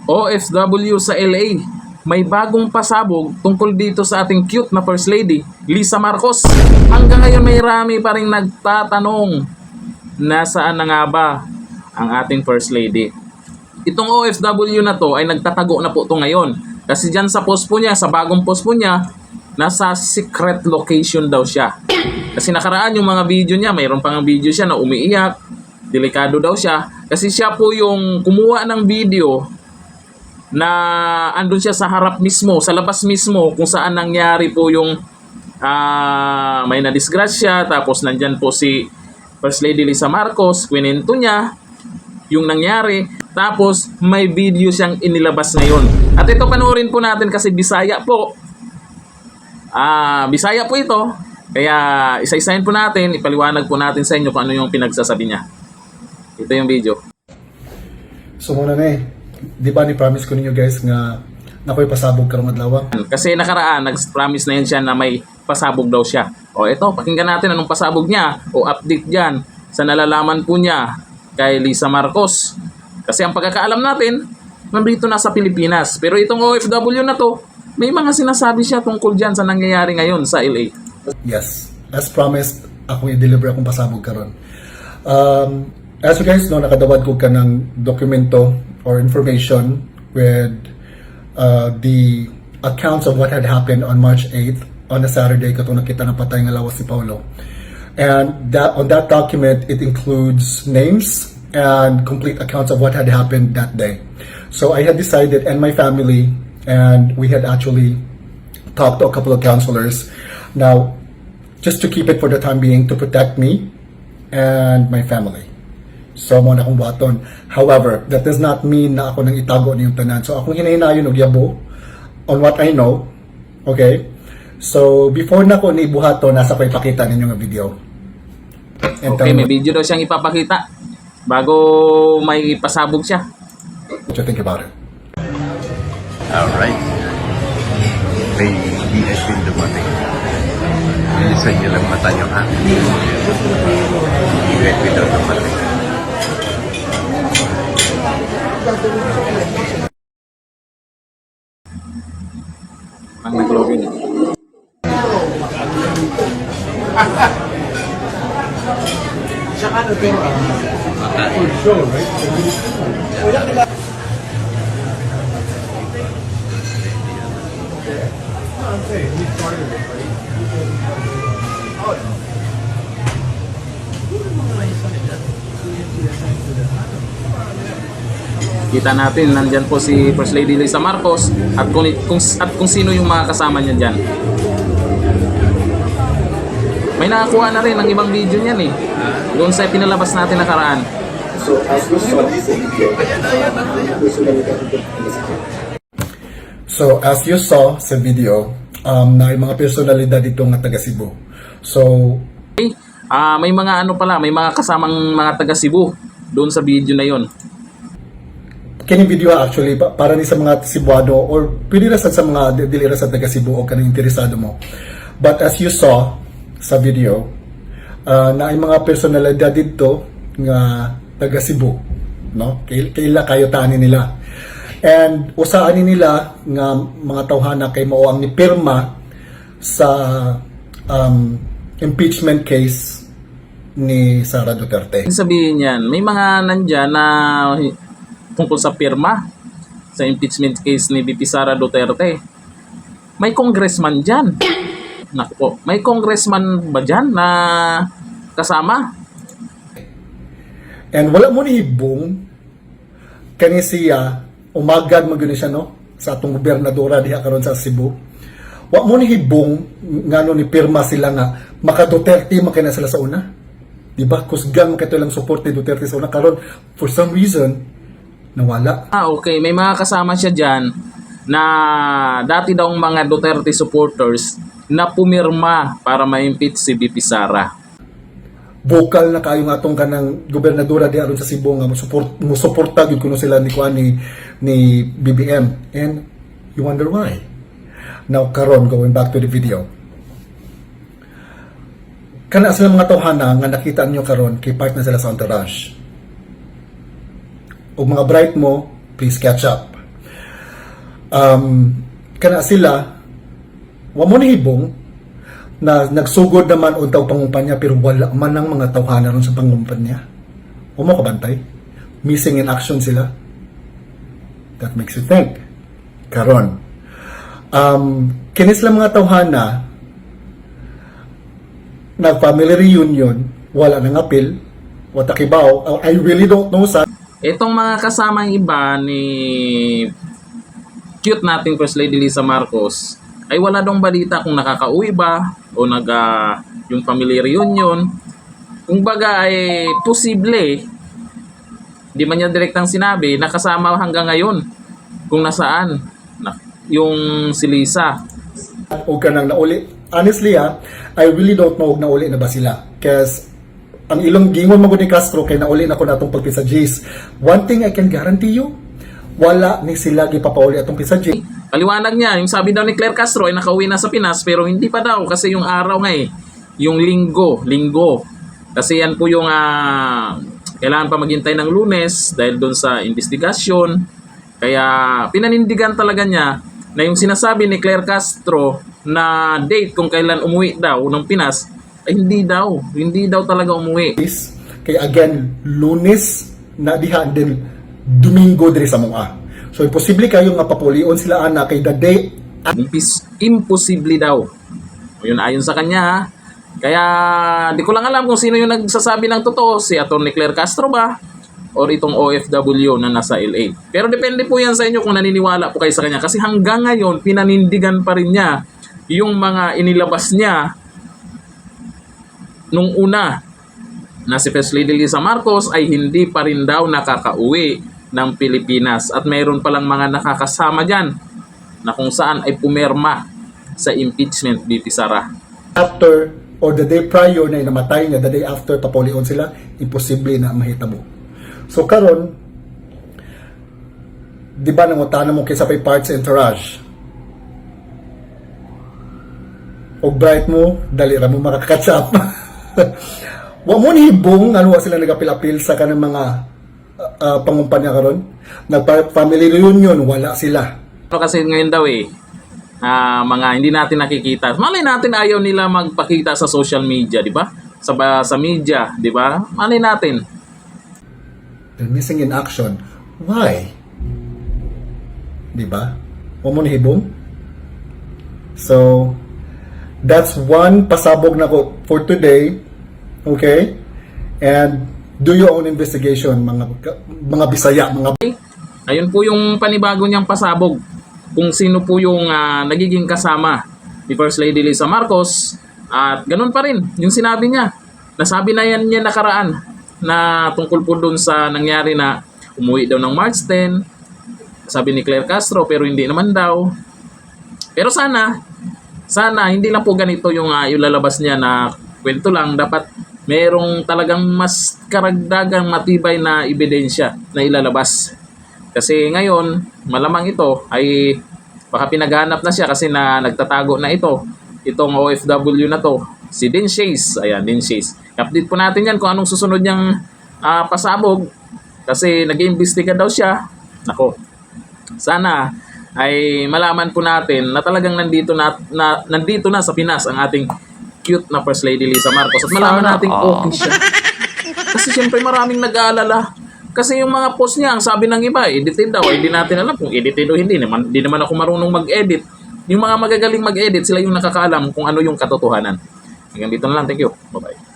OFW sa LA, may bagong pasabog tungkol dito sa ating cute na First Lady, Lisa Marcos. Hanggang ngayon may rami pa rin nagtatanong, nasaan na nga ba ang ating First Lady? Itong OFW na to ay nagtatago na po to ngayon. Kasi dyan sa post po niya, sa bagong post po niya, nasa secret location daw siya. Kasi nakaraan yung mga video niya, mayroon pang video siya na umiiyak, delikado daw siya. Kasi siya po yung kumuha ng video na andun siya sa harap mismo, sa labas mismo kung saan nangyari po yung may nadisgrasya, tapos nandyan po si First Lady Lisa Marcos, kwento niya yung nangyari, tapos may video siyang inilabas ngayon. At ito panoorin po natin kasi Bisaya po. Bisaya po ito, kaya isa-isahin po natin, ipaliwanag po natin sa inyo kung ano yung pinagsasabi niya. Ito yung video. So muna na di ba ni-promise ko ninyo guys nga nakoy pasabog karong adlaw? Kasi nakaraan, nag-promise na yun siya na may pasabog daw siya. O ito, pakinggan natin anong pasabog niya o update dyan sa nalalaman po niya kay Lisa Marcos. Kasi ang pagkakaalam natin, nandito na sa Pilipinas. Pero itong OFW na to, may mga sinasabi siya tungkol dyan sa nangyayari ngayon sa LA. Yes, as promised, ako i-deliver akong pasabog karon. As you guys know, nakadawad ko ka ng dokumento or information with the accounts of what had happened on March 8th on a Saturday katong nakita ng patay nga lawas si Paulo. And on that document, it includes names and complete accounts of what had happened that day. So I had decided, and my family, and we had actually talked to a couple of counselors. Now, just to keep it for the time being, to protect me and my family. So, mo na akong buhaton. However, that does not mean na ako nang itago niyong tanan. So, akong hinahinayon og yabo on what I know. Okay? So, before na ko ni buhaton, nasa ko ipakita ninyo nga video. And okay, may video daw siyang ipapakita bago may pasabog siya. What you think about it? Alright. May VIP dumating. Bilisan niyo lang mata niyo, ha? VIP daw dumating. Ang nag-login. Kita natin, nandyan po si First Lady Lisa Marcos at kung sino yung mga kasama niya dyan. May nakakuha na rin ng ibang video niyan eh. Doon sa pinalabas natin nakaraan. So, as you saw sa video, na yung mga personalidad dito nga taga Cebu. So, may mga ano pala, may mga kasamang mga taga Cebu doon sa video na yon. kini video actually para ni sa mga Cebuano or pwede ra sa mga dili ra sa taga Cebu o kanang interesado mo. But as you saw sa video, na ay mga personalidad dito nga taga Cebu, no? Kaila kayo tani nila. And usaan nila nga mga tawhana kay mao ang nipirma sa impeachment case ni Sara Duterte. Sabihin niyan, may mga nandyan na tungkol sa pirma sa impeachment case ni VP Sara Duterte. May congressman dyan. Naku po, may congressman ba dyan na kasama? And wala mo ni hibong kani siya umagad maguni siya no sa atong gobernadora diha karon sa Cebu. Wa mo ni hibong ngano ni pirma sila nga maka Duterte makina sila sa una. Di ba? Kusgan makito lang support ni Duterte sa una karon for some reason nawala. Okay, may mga kasama siya dyan na dati daw mga Duterte supporters na pumirma para ma-impeach si VP Sara. Vocal na kayo nga atong kanang gobernadora di aron sa Cebu nga musuporta gyud kuno sila ni BBM, and you wonder why. Now karon, going back to the video, kana sila mga tawhana nga nakita niyo karon kay part na sila sa entourage. O mga bright mo, please catch up. kana sila wa mo nahibong na nagsugod naman untaw pangumpanya pero wala man ang mga tawhana ron sa pangumpanya. O mo kabantay, missing in action sila. That makes you think. Karon, kinis lang mga tawhana na family reunion, wala nang apil, watakibaw. I really don't know sa Itong mga kasamang iba ni cute nating First Lady Lisa Marcos ay wala dong balita kung nakakauwi ba o yung family reunion. Kung baga ay posible, di man niya direktang sinabi, nakasama hanggang ngayon kung nasaan yung si Lisa. o kanang nauli. Honestly I really don't know kung nauli na ba sila. Kasi ang ilong gingon mo ni Castro kay nauli na ko natong pagpisa Jace. One thing I can guarantee you, wala ni sila gipapauli atong pisa Jace. Paliwanag niya, yung sabi daw ni Claire Castro ay nakauwi na sa Pinas pero hindi pa daw kasi yung araw nga yung linggo. Kasi yan po yung kailangan pa maghintay ng Lunes dahil doon sa investigasyon. Kaya pinanindigan talaga niya na yung sinasabi ni Claire Castro na date kung kailan umuwi daw ng Pinas ay hindi daw talaga umuwi. Kaya again, Lunes na diha din Domingo diri sa mga. So imposible kayo nga papulion sila ana kay the day Imposible daw. Yun ayon sa kanya. Kaya di ko lang alam kung sino yung nagsasabi ng totoo, si Atty. Claire Castro ba or itong OFW na nasa LA. Pero depende po yan sa inyo kung naniniwala po kayo sa kanya kasi hanggang ngayon pinanindigan pa rin niya yung mga inilabas niya nung una na si First Lady Lisa Marcos ay hindi pa rin daw nakakauwi ng Pilipinas at mayroon palang mga nakakasama dyan na kung saan ay pumirma sa impeachment BP Sara. after or the day prior na namatay niya, the day after papulion sila, imposible na mahitabo. So karon, di ba nangutana mo kaysa pay parts entourage? O bright mo, dali ra mo makakatch up. Wa mo nihibong ano sila nagapil-apil sa kanang mga pangumpanya karon. Nag-family reunion, wala sila. Pero kasi ngayon daw mga hindi natin nakikita. Malay natin ayaw nila magpakita sa social media, di ba? Sa media, di ba? Malay natin. They're missing in action. Why? Di ba? Wa mo nihibong? So, that's one pasabog na ko for today. Okay? And do your own investigation, mga Bisaya, mga... Ayun po yung panibago niyang pasabog. Kung sino po yung nagiging kasama ni First Lady Lisa Marcos. At ganun pa rin yung sinabi niya. Nasabi na yan niya nakaraan na tungkol po dun sa nangyari na umuwi daw ng March 10. Sabi ni Claire Castro pero hindi naman daw. Pero sana hindi lang po ganito yung lalabas niya na kwento lang. Dapat merong talagang mas karagdagang matibay na ebidensya na ilalabas. Kasi ngayon, malamang ito ay baka pinaghanap na siya kasi nagtatago na itong OFW na to, si Dean Chase. Ayan, Dean Chase. Update po natin yan kung anong susunod niyang pasabog kasi nag-iimbestiga daw siya. Nako, sana ay malaman po natin na talagang nandito na sa Pinas ang ating cute na First Lady Lisa Marcos at malaman natin okay siya. Kasi siyempre maraming nag-aalala. Kasi yung mga post niya, ang sabi ng iba, edited daw. Hindi natin alam kung edited o hindi. Hindi naman ako marunong mag-edit. Yung mga magagaling mag-edit, sila yung nakakaalam kung ano yung katotohanan. Hanggang dito na lang. Thank you. Bye-bye.